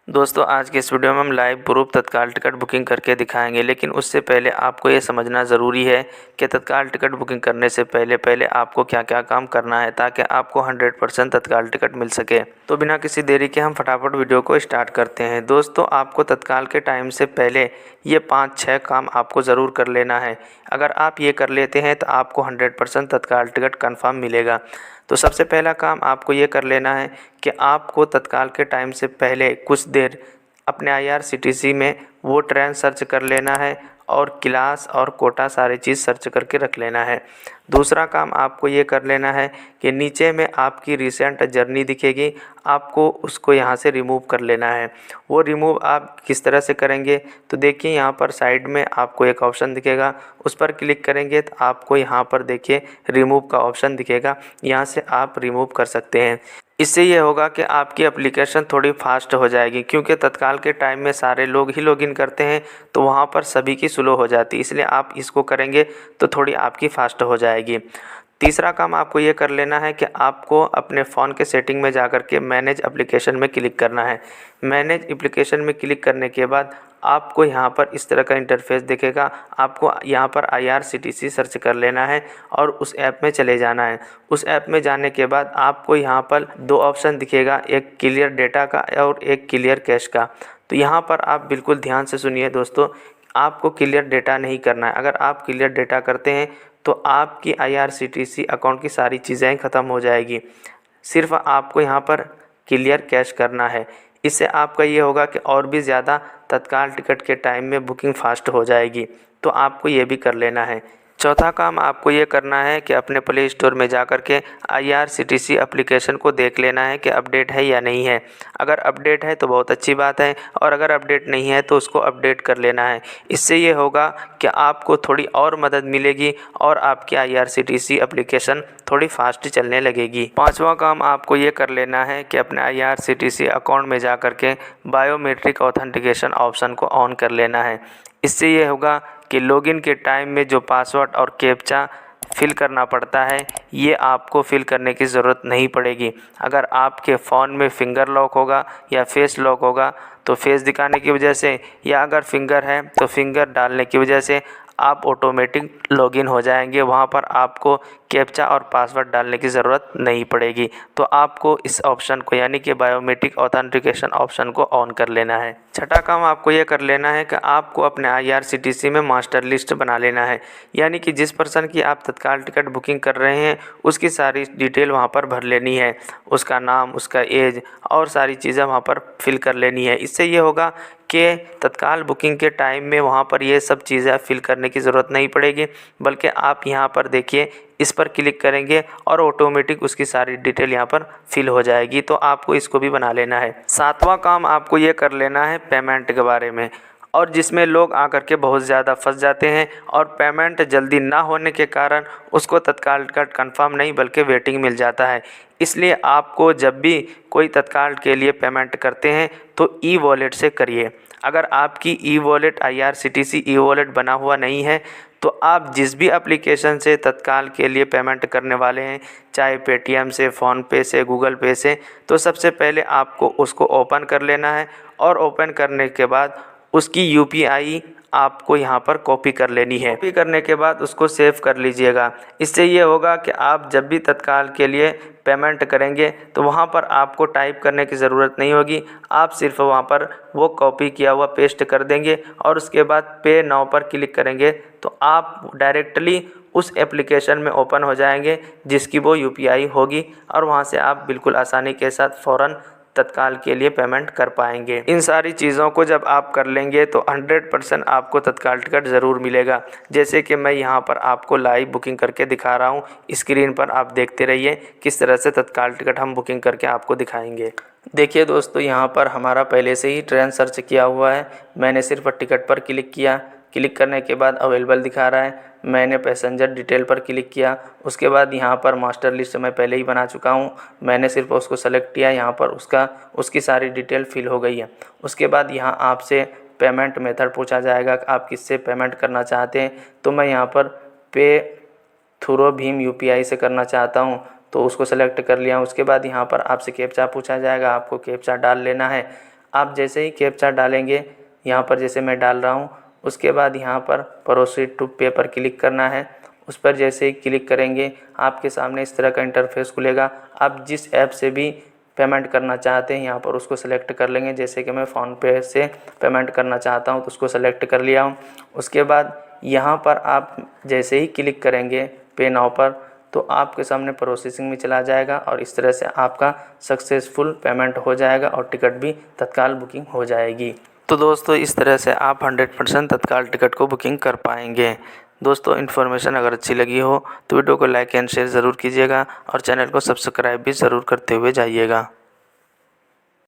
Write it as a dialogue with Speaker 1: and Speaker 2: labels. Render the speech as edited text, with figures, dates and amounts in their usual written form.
Speaker 1: दोस्तों आज के इस वीडियो में हम लाइव प्रूफ तत्काल टिकट बुकिंग करके दिखाएंगे, लेकिन उससे पहले आपको ये समझना ज़रूरी है कि तत्काल टिकट बुकिंग करने से पहले आपको क्या क्या काम करना है ताकि आपको 100% तत्काल टिकट मिल सके। तो बिना किसी देरी के हम फटाफट वीडियो को स्टार्ट करते हैं। दोस्तों आपको तत्काल के टाइम से पहले ये 5-6 काम आपको ज़रूर कर लेना है। अगर आप ये कर लेते हैं तो आपको 100% तत्काल टिकट कन्फर्म मिलेगा। तो सबसे पहला काम आपको ये कर लेना है कि आपको तत्काल के टाइम से पहले कुछ देर अपने IRCTC में वो ट्रेन सर्च कर लेना है और क्लास और कोटा सारी चीज़ सर्च करके रख लेना है। दूसरा काम आपको ये कर लेना है कि नीचे में आपकी रिसेंट जर्नी दिखेगी, आपको उसको यहाँ से रिमूव कर लेना है। वो रिमूव आप किस तरह से करेंगे तो देखिए यहाँ पर साइड में आपको एक ऑप्शन दिखेगा, उस पर क्लिक करेंगे तो आपको यहाँ पर देखिए रिमूव का ऑप्शन दिखेगा, यहाँ से आप रिमूव कर सकते हैं। इससे ये होगा कि आपकी एप्लीकेशन थोड़ी फास्ट हो जाएगी, क्योंकि तत्काल के टाइम में सारे लोग ही लॉगिन करते हैं तो वहाँ पर सभी की स्लो हो जाती है, इसलिए आप इसको करेंगे तो थोड़ी आपकी फास्ट हो जाएगी। तीसरा काम आपको ये कर लेना है कि आपको अपने फ़ोन के सेटिंग में जाकर के मैनेज एप्लीकेशन में क्लिक करना है। मैनेज एप्लीकेशन में क्लिक करने के बाद आपको यहाँ पर इस तरह का इंटरफेस दिखेगा। आपको यहाँ पर IRCTC सर्च कर लेना है और उस ऐप में चले जाना है। उस ऐप में जाने के बाद आपको यहाँ पर 2 ऑप्शन दिखेगा, एक क्लियर डेटा का और एक क्लियर कैश का। तो यहाँ पर आप बिल्कुल ध्यान से सुनिए दोस्तों, आपको क्लियर डेटा नहीं करना है। अगर आप क्लियर डेटा करते हैं तो आपकी IRCTC अकाउंट की सारी चीज़ें ख़त्म हो जाएगी। सिर्फ आपको यहाँ पर क्लियर कैश करना है। इससे आपका ये होगा कि और भी ज़्यादा तत्काल टिकट के टाइम में बुकिंग फास्ट हो जाएगी, तो आपको ये भी कर लेना है। चौथा काम आपको ये करना है कि अपने प्ले स्टोर में जाकर के IRCTC एप्लीकेशन को देख लेना है कि अपडेट है या नहीं है। अगर अपडेट है तो बहुत अच्छी बात है, और अगर अपडेट नहीं है तो उसको अपडेट कर लेना है। इससे ये होगा कि आपको थोड़ी और मदद मिलेगी और आपकी IRCTC एप्लीकेशन थोड़ी फास्ट चलने लगेगी। पांचवा काम आपको ये कर लेना है कि अपने IRCTC अकाउंट में जाकर के बायोमेट्रिक ऑथेंटिकेशन ऑप्शन को ऑन कर लेना है। इससे ये होगा कि लॉगिन के टाइम में जो पासवर्ड और कैप्चा फिल करना पड़ता है, ये आपको फिल करने की ज़रूरत नहीं पड़ेगी। अगर आपके फ़ोन में फिंगर लॉक होगा या फेस लॉक होगा तो फेस दिखाने की वजह से, या अगर फिंगर है तो फिंगर डालने की वजह से आप ऑटोमेटिक लॉगिन हो जाएंगे। वहाँ पर आपको कैप्चा और पासवर्ड डालने की ज़रूरत नहीं पड़ेगी। तो आपको इस ऑप्शन को यानी कि बायोमेट्रिक ऑथेंटिकेशन ऑप्शन को ऑन कर लेना है। छठा काम आपको ये कर लेना है कि आपको अपने IRCTC में मास्टर लिस्ट बना लेना है, यानी कि जिस पर्सन की आप तत्काल टिकट बुकिंग कर रहे हैं उसकी सारी डिटेल वहाँ पर भर लेनी है, उसका नाम, उसका एज और सारी चीज़ें वहाँ पर फिल कर लेनी है। इससे ये होगा कि तत्काल बुकिंग के टाइम में वहाँ पर ये सब चीज़ें फिल करने की ज़रूरत नहीं पड़ेगी, बल्कि आप यहाँ पर देखिए इस पर क्लिक करेंगे और ऑटोमेटिक उसकी सारी डिटेल यहाँ पर फिल हो जाएगी। तो आपको इसको भी बना लेना है। सातवां काम आपको ये कर लेना है पेमेंट के बारे में, और जिसमें लोग आकर के बहुत ज़्यादा फंस जाते हैं और पेमेंट जल्दी ना होने के कारण उसको तत्काल टिकट कंफर्म नहीं बल्कि वेटिंग मिल जाता है। इसलिए आपको जब भी कोई तत्काल के लिए पेमेंट करते हैं तो ई-वॉलेट से करिए। अगर आपकी ई-वॉलेट IRCTC ई-वॉलेट बना हुआ नहीं है तो आप जिस भी एप्लीकेशन से तत्काल के लिए पेमेंट करने वाले हैं, चाहे पेटीएम से, फ़ोनपे से, गूगल पे से, तो सबसे पहले आपको उसको ओपन कर लेना है और ओपन करने के बाद उसकी UPI आपको यहाँ पर कॉपी कर लेनी है। कॉपी करने के बाद उसको सेव कर लीजिएगा। इससे ये होगा कि आप जब भी तत्काल के लिए पेमेंट करेंगे तो वहाँ पर आपको टाइप करने की ज़रूरत नहीं होगी, आप सिर्फ वहाँ पर वो कॉपी किया हुआ पेस्ट कर देंगे और उसके बाद पे नाउ पर क्लिक करेंगे तो आप डायरेक्टली उस एप्लीकेशन में ओपन हो जाएंगे जिसकी वो UPI होगी, और वहाँ से आप बिल्कुल आसानी के साथ फ़ौरन तत्काल के लिए पेमेंट कर पाएंगे। इन सारी चीज़ों को जब आप कर लेंगे तो 100% आपको तत्काल टिकट ज़रूर मिलेगा। जैसे कि मैं यहाँ पर आपको लाइव बुकिंग करके दिखा रहा हूँ, स्क्रीन पर आप देखते रहिए किस तरह से तत्काल टिकट हम बुकिंग करके आपको दिखाएंगे। देखिए दोस्तों, यहाँ पर हमारा पहले से ही ट्रेन सर्च किया हुआ है। मैंने सिर्फ टिकट पर क्लिक किया, क्लिक करने के बाद अवेलेबल दिखा रहा है। मैंने पैसेंजर डिटेल पर क्लिक किया, उसके बाद यहाँ पर मास्टर लिस्ट मैं पहले ही बना चुका हूँ, मैंने सिर्फ उसको सेलेक्ट किया। यहाँ पर उसकी सारी डिटेल फिल हो गई है। उसके बाद यहाँ आपसे पेमेंट मेथड पूछा जाएगा कि आप किससे पेमेंट करना चाहते हैं, तो मैं यहाँ पर पे थ्रू भीम UPI से करना चाहता हूँ, तो उसको सेलेक्ट कर लिया। उसके बाद यहाँ पर आपसे कैप्चा पूछा जाएगा, आपको कैप्चा डाल लेना है। आप जैसे ही कैप्चा डालेंगे, यहाँ पर जैसे मैं डाल रहा हूँ, उसके बाद यहाँ पर प्रोसीड टू पे पर क्लिक करना है। उस पर जैसे ही क्लिक करेंगे आपके सामने इस तरह का इंटरफेस खुलेगा। आप जिस ऐप से भी पेमेंट करना चाहते हैं यहाँ पर उसको सेलेक्ट कर लेंगे। जैसे कि मैं फ़ोनपे से पेमेंट करना चाहता हूँ तो उसको सेलेक्ट कर लिया हूँ। उसके बाद यहाँ पर आप जैसे ही क्लिक करेंगे पे नाउ पर, तो आपके सामने प्रोसेसिंग में चला जाएगा और इस तरह से आपका सक्सेसफुल पेमेंट हो जाएगा और टिकट भी तत्काल बुकिंग हो जाएगी। तो दोस्तों इस तरह से आप 100% तत्काल टिकट को बुकिंग कर पाएंगे। दोस्तों इन्फॉर्मेशन अगर अच्छी लगी हो तो वीडियो को लाइक एंड शेयर ज़रूर कीजिएगा और चैनल को सब्सक्राइब भी ज़रूर करते हुए जाइएगा।